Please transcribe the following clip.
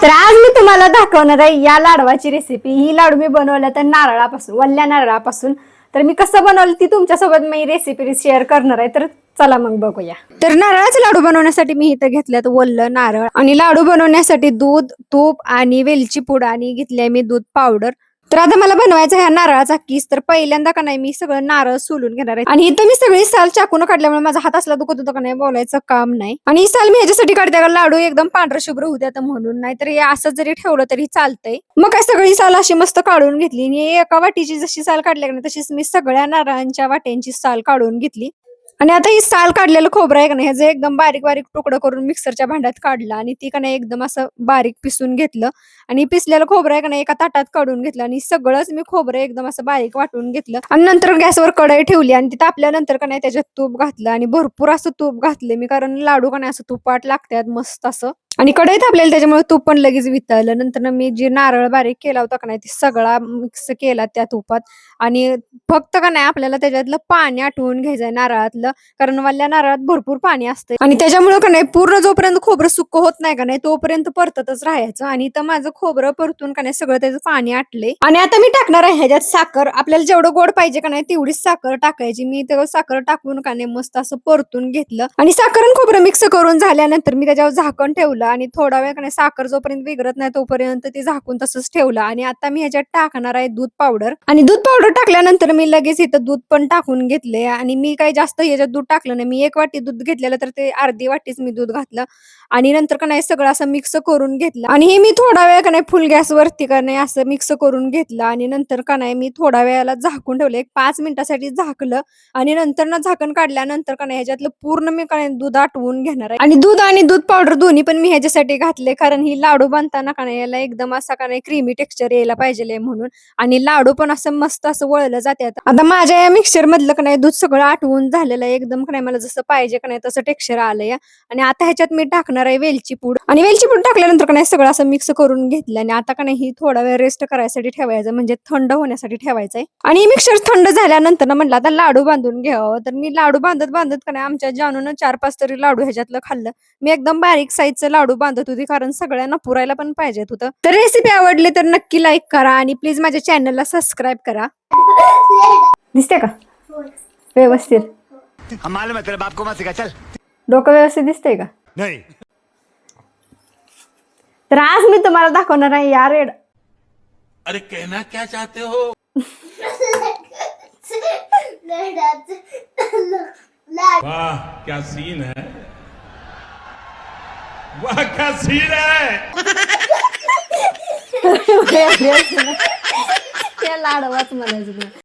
तर आज मी तुम्हाला दाखवणार आहे या लाडवाची रेसिपी। ही लाडू मी बनवल्या तर नारळापासून, वल्ल्या नारळापासून। तर मी कसं बनवलं ती तुमच्यासोबत मी रेसिपी शेअर करणार आहे। तर चला मग बघूया। तर नारळाचे लाडू बनवण्यासाठी मी इथं घेतल्यात वल्ल नारळ आणि लाडू बनवण्यासाठी दूध, तूप आणि वेलची पूड आणि घेतले मी दूध पावडर। तर आता मला बनवायचा ह्या नारळाचा किस। तर पहिल्यांदा का नाही मी सगळं नारळ सोलून घेणार आहे आणि इथं मी सगळी साल चाकून काढल्यामुळे माझा हात असला दुखत होता का नाही, बोलायचं काम नाही। आणि ही साल मी ह्याच्यासाठी काढते का लाडू एकदम पांढरा शुभ्र होऊ द्या म्हणून, नाहीतर हे असं जरी ठेवलं तरी चालतंय। मग काय सगळी साल अशी मस्त काढून घेतली आणि एका वाटीची जशी साल काढली ना तशीच मी सगळ्या नारळांच्या वाट्यांची साल काढून घेतली। आणि आता ही साल काढलेलं खोबरं आहे का नाही, ह्याचं एकदम बारीक बारीक तुकडं करून मिक्सरच्या भांड्यात काढलं आणि ती का नाही एकदम असं बारीक पिसून घेतलं। आणि पिसलेलं खोबरं आहे का नाही एका ताटात काढून घेतलं आणि सगळंच मी खोबरं एकदम असं बारीक वाटून घेतलं। आणि नंतर गॅसवर कढई ठेवली आणि ती तापल्यानंतर का नाही त्याच्यात तूप घातलं आणि भरपूर असं तूप घातलं मी, कारण लाडू का नाही असं तुपाट लागतात मस्त असं। आणि कढईत आपल्याला त्याच्यामुळे तूप पण लगेच वितळलं। नंतर मी जी नारळ बारीक केला होता का नाही ते सगळा मिक्स केला त्या तुपात आणि फक्त का नाही आपल्याला त्याच्यातलं पाणी आटवून घ्यायचंय नारळातलं, कारण वल्ल्या नारळात भरपूर पाणी असतं आणि त्याच्यामुळे का नाही पूर्ण जोपर्यंत खोबरं सुक्क होत नाही का नाही तोपर्यंत परततच राहायचं। आणि इथं माझं खोबरं परतून का नाही सगळं त्याचं पाणी आटले आणि आता मी टाकणार आहे ह्याच्यात साखर। आपल्याला जेवढं गोड पाहिजे का नाही तेवढीच साखर टाकायची। मी तेव्हा साखर टाकून का नाही मस्त असं परतून घेतलं आणि साखर आणि खोबरं मिक्स करून झाल्यानंतर मी त्याच्यावर झाकण ठेवलं आणि थोडा वेळ का नाही साखर जोपर्यंत विघरत नाही तोपर्यंत ते झाकून तसंच ठेवलं। आणि आता मी ह्याच्यात टाकणार आहे दूध पावडर आणि दूध पावडर टाकल्यानंतर मी लगेच इथं दूध पण टाकून घेतले आणि मी काही जास्त ह्याच्यात दूध टाकलं नाही। मी एक वाटी दूध घेतलेलं तर ते अर्धी वाटीच मी दूध घातलं आणि नंतर का नाही सगळं असं मिक्स करून घेतलं आणि हे मी थोडा वेळ का नाही फुल गॅस वरती का नाही असं मिक्स करून घेतलं आणि नंतर का नाही मी थोडा वेळाला झाकून ठेवलं, एक 5 मिनिटासाठी झाकलं आणि नंतर ना झाकण काढल्यानंतर का नाही ह्याच्यातलं पूर्ण मी का नाही दूध आटवून घेणार आहे। आणि दूध आणि दूध पावडर दोन्ही पण मी ह्याच्यासाठी घातले, कारण ही लाडू बनताना का नाही याला एकदम असा का नाही क्रीमी टेक्स्चर यायला पाहिजे म्हणून, आणि लाडू पण असं मस्त असं वळलं जातात। आता माझ्या या मिक्सर मधलं का नाही दूध सगळं आटवून झालेलं आहे एकदम का नाही, मला जसं पाहिजे का नाही तसं टेक्स्चर आलंय। आणि आता ह्याच्यात मी टाकणार आहे वेलची पूड आणि वेलची पूड टाकल्यानंतर का नाही सगळं असं मिक्स करून घेतलं आणि आता का नाही ही थोडा वेळ रेस्ट करायसाठी ठेवायचं, म्हणजे थंड होण्यासाठी ठेवायचंय। आणि मिक्सर थंड झाल्यानंतर ना म्हटलं आता लाडू बांधून घ्यावं, तर मी लाडू बांधत बांधत का नाही आमच्या जानून 4-5 तरी लाडू ह्याच्यातलं खाल्लं। मी एकदम बारीक साईजचं लाडू बांधत होती, कारण सगळ्यांना पुरायला पण पाहिजेत होतं। तर रेसिपी आवडली तर नक्की लाईक करा आणि प्लीज माझ्या चॅनलला सबस्क्राईब करा। दिसते का व्यवस्थित? मालूम है तेरे बाप को मत सिखा, चल। डोकं व्यवस्थित दिसतंय का? नहीं। तर आज मी तुम्हाला दाखवणार आहे या रेड। अरे कहना क्या चाहते हो? वाह क्या सीन है, वाह क्या सीन है। लाडवाच म्हणायचं।